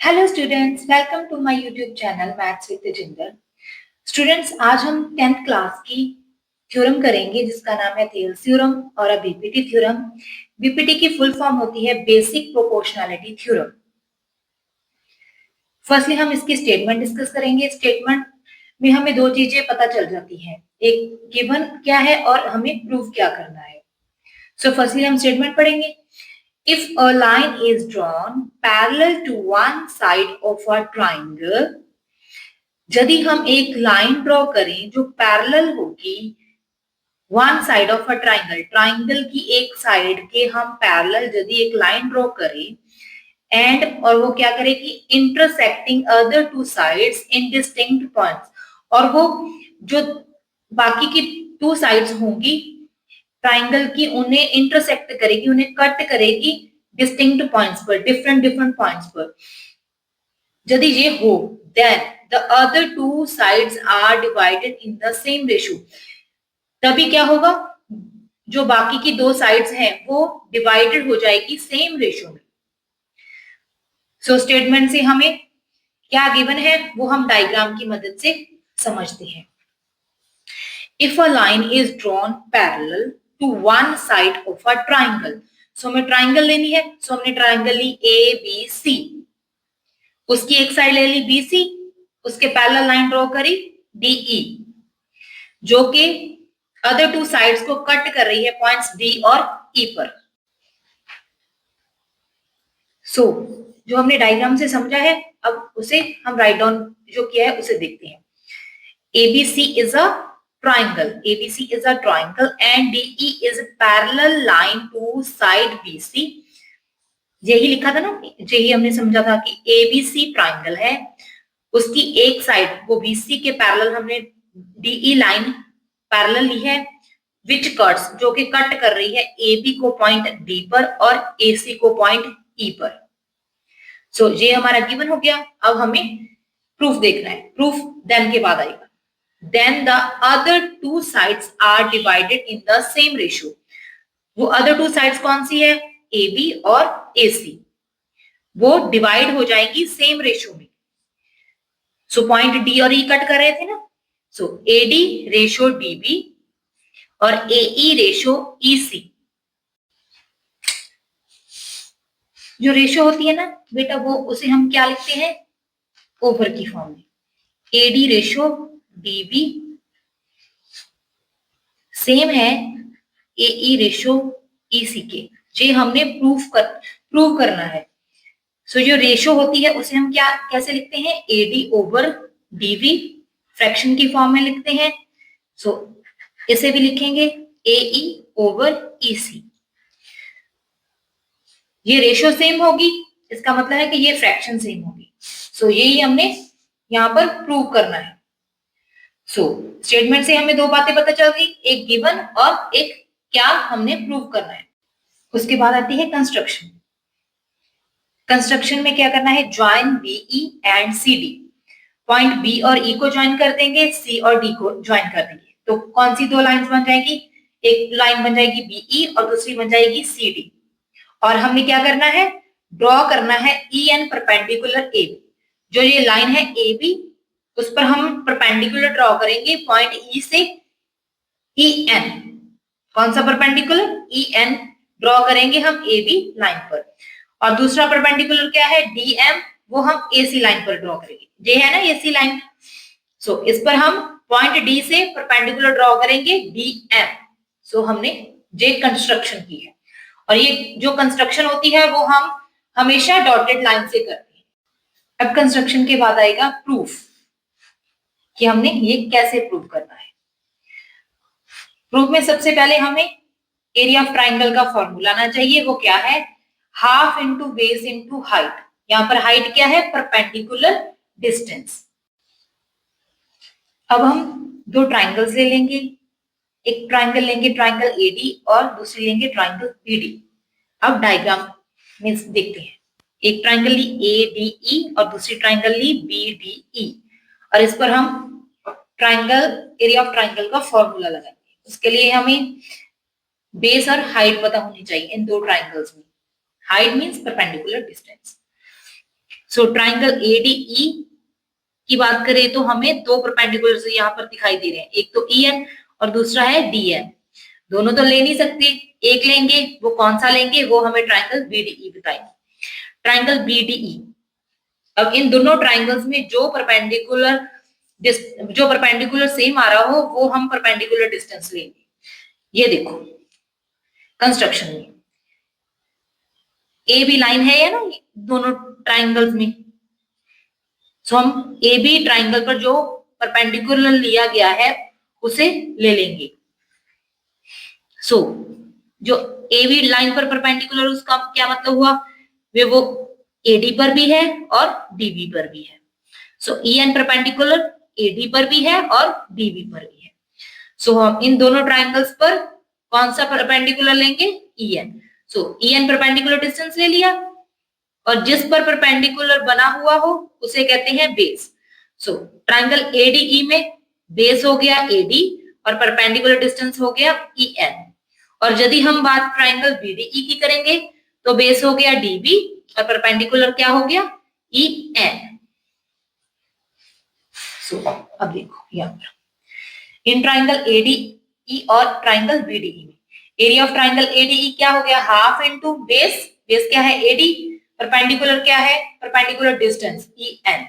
Hello students, welcome to my YouTube channel maths with Tejinder. Students, आज हम 10th class की theorem करेंगे जिसका नाम है थेल्स थ्योरम और बीपीटी थ्योरम। बीपीटी की फुल फॉर्म होती है बेसिक प्रोपोर्शनैलिटी थ्योरम। फर्स्टली हम इसकी स्टेटमेंट डिस्कस करेंगे। स्टेटमेंट में हमें दो चीजें पता चल जाती हैं, एक गिवन क्या है और हमें प्रूव क्या करना है। सो फर्स्टली हम स्टेटमेंट पढ़ेंगे। If a line is drawn parallel to one side of a triangle, यदि हम एक लाइन ड्रॉ करें जो पैरेलल होगी one side of a triangle, triangle की एक साइड के हम पैरेलल यदि एक लाइन ड्रॉ करें एंड और वो क्या करेगी intersecting other two sides in distinct points, और वो जो बाकी की टू साइड्स होंगी ट्राइंगल की उन्हें इंटरसेक्ट करेगी, उन्हें कट करेगी डिस्टिंक्ट पॉइंट्स पर, डिफरेंट डिफरेंट पॉइंट्स पर। यदि ये हो then the other two sides are divided in the same ratio, तभी क्या होगा, जो बाकी की दो साइड्स हैं वो डिवाइडेड हो जाएगी सेम रेशियो में। सो स्टेटमेंट से हमें क्या गिवन है वो हम डायग्राम की मदद से समझते हैं। If a line is drawn parallel to one side of a triangle, so हमें ट्राइंगल लेनी है। सो हमने triangle Lee A B C, उसकी एक साइड ले ली बी सी, उसके पैरेलल लाइन ड्रॉ करी डी ई, जो कि अदर टू साइड्स को कट कर रही है पॉइंट्स डी और ई पर। सो जो हमने डायग्राम से समझा है अब उसे हम राइट डाउन जो किया है उसे देखते हैं। ABC is a triangle. ABC is a triangle and DE is a parallel line to side BC. यही लिखा था ना, यही हमने समझा था कि ABC ट्राइंगल है, उसकी एक साइड वो BC के पैरेलल हमने DE लाइन पैरेलल ली है, विच कट्स जो कि कट कर रही है AB को पॉइंट D पर और AC को पॉइंट E पर। सो ये हमारा गिवन हो गया। अब हमें प्रूफ देखना है। प्रूफ देन के बाद आएगा। Then the other two sides are divided in the same ratio. वो other two sides कौन सी है, AB और AC, वो डिवाइड हो जाएंगी सेम रेशियो में। सो पॉइंट D और E कट कर रहे थे ना, सो AD रेशियो DB और AE रेशियो EC। जो रेशियो होती है ना बेटा, वो उसे हम क्या लिखते हैं, ओवर की फॉर्म में। AD रेशियो DB सेम है AE रेशियो EC के। ये हमने प्रूव करना है। सो जो रेशियो होती है उसे हम क्या कैसे लिखते हैं, AD ओवर DB फ्रैक्शन की फॉर्म में लिखते हैं। सो इसे भी लिखेंगे AE ओवर EC। ये रेशियो सेम होगी, इसका मतलब है कि ये फ्रैक्शन सेम होगी। सो यही हमने यहाँ पर प्रूव करना है। सो स्टेटमेंट से हमें दो बातें पता चल गई, एक गिवन और एक क्या हमने प्रूव करना है। उसके बाद आती है कंस्ट्रक्शन। कंस्ट्रक्शन में क्या करना है, ज्वाइन बीई एंड सी डी। पॉइंट बी और ई को ज्वाइन कर देंगे, सी और डी को ज्वाइन कर देंगे, तो कौन सी दो लाइंस बन जाएगी, एक लाइन बन जाएगी बीई और दूसरी बन जाएगी सी डी। और हमें क्या करना है, ड्रॉ करना है E N perpendicular A B. जो ये लाइन है ए बी उस पर हम परपेंडिकुलर ड्रॉ करेंगे पॉइंट ई से ई एन। कौन सा परपेंडिकुलर, ई एन ड्रॉ करेंगे हम ए बी लाइन पर। और दूसरा परपेंडिकुलर क्या है, डी एम, वो हम एसी लाइन पर ड्रॉ करेंगे। ये है ना एसी लाइन, सो इस पर हम पॉइंट डी से परपेंडिकुलर ड्रॉ करेंगे डी एम। सो हमने जे कंस्ट्रक्शन की है, और ये जो कंस्ट्रक्शन होती है वो हम हमेशा डॉटेड लाइन से करते हैं। अब कंस्ट्रक्शन के बाद आएगा प्रूफ, कि हमने ये कैसे प्रूव करना है। प्रूफ में सबसे पहले हमें एरिया ऑफ ट्राइंगल का फॉर्मूला आना चाहिए। वो क्या है, half into base into height. यहाँ पर हाइट क्या है, परपेंडिकुलर डिस्टेंस। अब हम दो ट्राइंगल्स ले लेंगे, एक ट्राइंगल लेंगे ट्राइंगल एडी और दूसरी लेंगे ट्राइंगल बीडी। अब डायग्राम में देखते हैं, एक triangle Lee A D E और दूसरी ट्राइंगल ली बी डी ई, और इस पर हम ट्राइंगल एरिया ऑफ ट्राइंगल का फॉर्मूला लगाएंगे। उसके लिए हमें बेस और हाइट पता होनी चाहिए इन दो ट्राइंगल्स में। Height means perpendicular distance. So triangle ADE की बात करें तो हमें दो परपेंडिकुलर यहाँ पर दिखाई दे रहे हैं, एक तो EN और दूसरा है DN। दोनों तो ले नहीं सकते, एक लेंगे, वो कौन सा लेंगे वो हमें ट्राइंगल BDE बताएंगे। ट्राइंगल BDE, अब इन दोनों ट्राइंगल्स में जो परपेंडिकुलर सेम आ रहा हो वो हम परपेंडिकुलर डिस्टेंस लेंगे। ये देखो कंस्ट्रक्शन में AB लाइन है या ना दोनों ट्राइंगल्स में, सो हम AB ट्राइंगल पर जो परपेंडिकुलर लिया गया है उसे ले लेंगे। सो जो AB लाइन पर परपेंडिकुलर उसका क्या मतलब हुआ, वो AD पर भी है और DB पर भी है। सो EN परपेंडिकुलर AD पर भी है और DB पर भी है। सो हम इन दोनों ट्राइंगल्स पर कौन सा परपेंडिकुलर लेंगे, EN। सो EN परपेंडिकुलर डिस्टेंस ले लिया और जिस पर परपेंडिकुलर बना हुआ हो उसे कहते हैं बेस। सो ट्राइंगल ADE में बेस हो गया AD और परपेंडिकुलर डिस्टेंस हो गया EN। और यदि हम बात ट्राइंगल BDE की करेंगे तो बेस हो गया DB और परपेंडिकुलर क्या हो गया EN। सो अब देखो यहाँ पर इन ट्राइंगल ADE और ट्राइंगल BDE में एरिया ऑफ ट्राइंगल ADE क्या हो गया, हाफ इनटू बेस, बेस क्या है AD, परपेंडिकुलर क्या है, परपेंडिकुलर डिस्टेंस EN।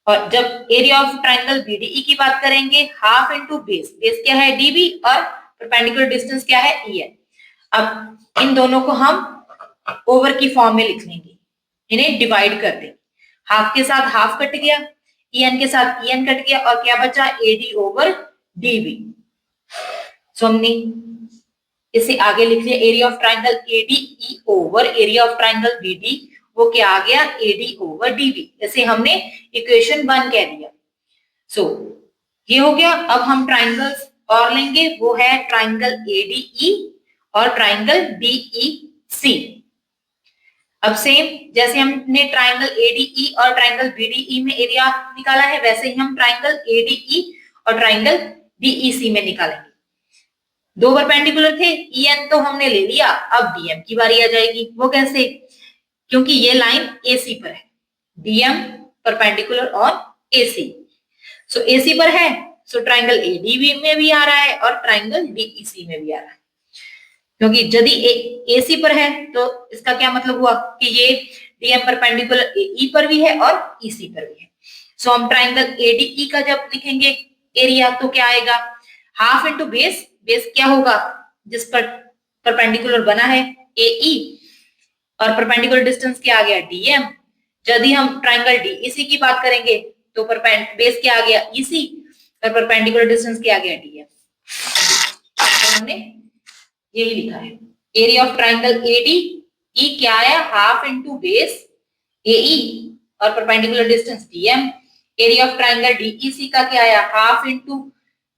और जब एरिया ऑफ ट्राइंगल BDE की बात करेंगे हाफ इनटू बेस, बेस क्या है DB और परपेंडिकुलर डिस्टेंस क्या है EN। अब इन दोनों को हम ओवर की फॉर्म में लिख लेंगे, इन्हें डिवाइड कर देंगे, हाफ के साथ हाफ कट गया, EN के साथ EN कट गया और क्या बचा AD ओवर DB। सो हमने इसे आगे लिख लिया area of triangle ADE over area of triangle BD, वो क्या आ गया AD ओवर DB। इसे हमने इक्वेशन 1 कह दिया। सो ये हो गया। अब हम ट्राइंगल्स और लेंगे, वो है ट्राइंगल ADE और ट्राइंगल DEC। अब सेम जैसे हमने ट्राइंगल ADE और ट्राइंगल BDE में एरिया निकाला है वैसे ही हम ट्राइंगल ADE और ट्राइंगल DEC में निकालेंगे। दो परपेंडिकुलर थे, EN तो हमने ले लिया, अब DM की बारी आ जाएगी। वो कैसे, क्योंकि ये लाइन AC पर है, DM perpendicular on AC। So AC पर है, सो ट्राइंगल ADB में भी आ रहा है और ट्राइंगल DEC में भी आ रहा है। क्योंकि यदि AC पर है तो इसका क्या मतलब हुआ कि ये DM परपेंडिकुलर AE पर भी है और EC पर भी है। सो हम ट्राइंगल ADE का जब लिखेंगे एरिया तो क्या आएगा, हाफ इनटू बेस, बेस क्या होगा जिस पर परपेंडिकुलर बना है AE और परपेंडिकुलर डिस्टेंस क्या आ गया DM। यदि हम ट्राइंगल DEC की बात करेंगे तो बेस क्या आ गया EC और परपेंडिकुलर डिस्टेंस क्या आ गया DM। तो हमने यही लिखा है एरिया ऑफ ट्राइंगल ADE क्या आया, हाफ इनटू बेस AE और perpendicular distance DM। Area of triangle DEC का क्या आया, हाफ इनटू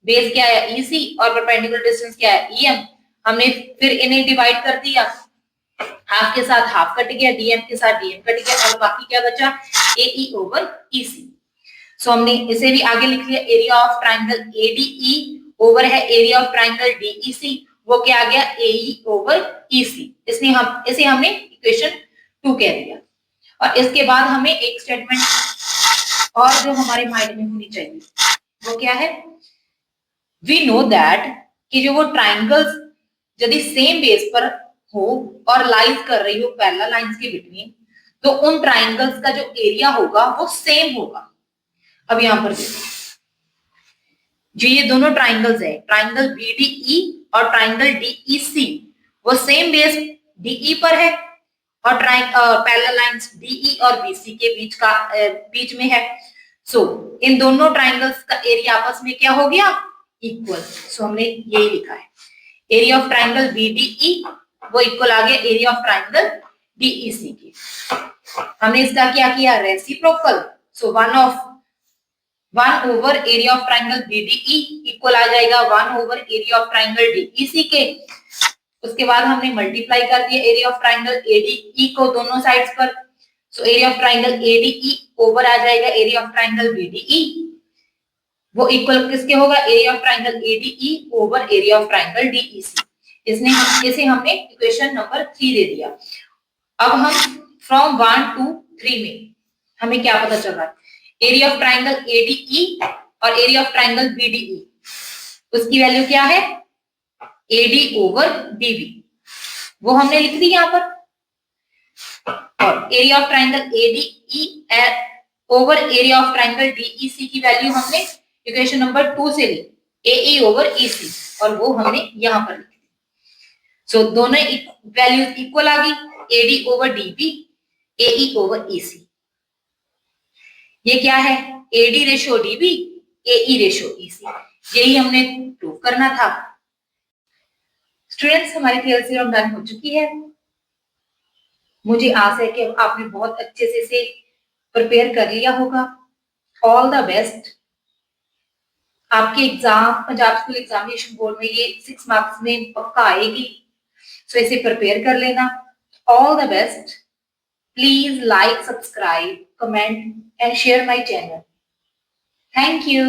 बेस क्या आया EC और परपेंडिकुलर डिस्टेंस क्या है EM। हमने फिर इन्हें डिवाइड कर दिया, हाफ के साथ हाफ कट गया, DM के साथ DM कट गया और बाकी क्या बचा AE ओवर EC। सो हमने इसे भी आगे लिख लिया area of triangle ADE over है एरिया ऑफ ट्राइंगल DEC, वो क्या आ गया AE ओवर EC। इसे हमने इक्वेशन 2 कह दिया। और इसके बाद हमें एक स्टेटमेंट और जो हमारे माइंड में होनी चाहिए वो क्या है, वी नो दैट कि जो वो ट्राइंगल्स यदि सेम बेस पर हो और लाइज कर रही हो पैरेलल लाइंस के बिटवीन, तो उन ट्राइंगल्स का जो एरिया होगा वो सेम होगा। अब यहां पर देखो जो ये दोनों ट्राइंगल्स है, ट्राइंगल BDE और ट्राइंगल DEC, वो सेम बेस DE पर है और पैरेलल लाइंस DE और BC के बीच में है। सो इन दोनों ट्राइंगल्स का एरिया आपस में क्या हो गया, इक्वल। सो हमने यही लिखा है एरिया ऑफ ट्राइंगल BDE वो इक्वल आ गया एरिया ऑफ ट्राइंगल DEC के। हमने इसका क्या किया, reciprocal. So 1 over area of triangle BDE equal आ जाएगा 1 over area of triangle DEC के। उसके बाद हमने मल्टीप्लाई कर दिया एरिया ऑफ ट्राइंगल ADE को दोनों साइड्स पर। So area of triangle ADE over आ जाएगा एरिया ऑफ ट्राइंगल BDE, वो इक्वल किसके होगा, area of triangle ADE over area of triangle DEC। इसे हमने इक्वेशन नंबर 3 दे दिया। अब हम फ्रॉम 1 to 3 में हमें क्या पता चल रहा है, एरिया ऑफ ट्राइंगल एडीई और एरिया ऑफ ट्राइंगल बीडीई, उसकी वैल्यू क्या है, एडी ओवर बीबी, वो हमने लिख दी यहां पर। और area of triangle ADE over area of triangle DEC की वैल्यू हमने इक्वेशन नंबर 2 से ली, एई ओवर ईसी, और वो हमने यहां पर लिख दी। सो दोनों वैल्यू इक्वल आ गई, एडी ओवर डीबी, एई ओवर ईसी। ये क्या है, एडी रेशो डीबी, एई रेशो ईसी, यही हमने प्रूव करना था। स्टूडेंट्स, हमारी थ्योरी थ्योरम डन हो चुकी है। मुझे आशा है कि आपने बहुत अच्छे से इसे प्रिपेयर कर लिया होगा। All the best. आपके exam Punjab school examination board में ये 6 मार्क्स में पक्का आएगी, सो इसे प्रिपेयर कर लेना। All the best. Please like, subscribe, comment and share my channel. Thank you.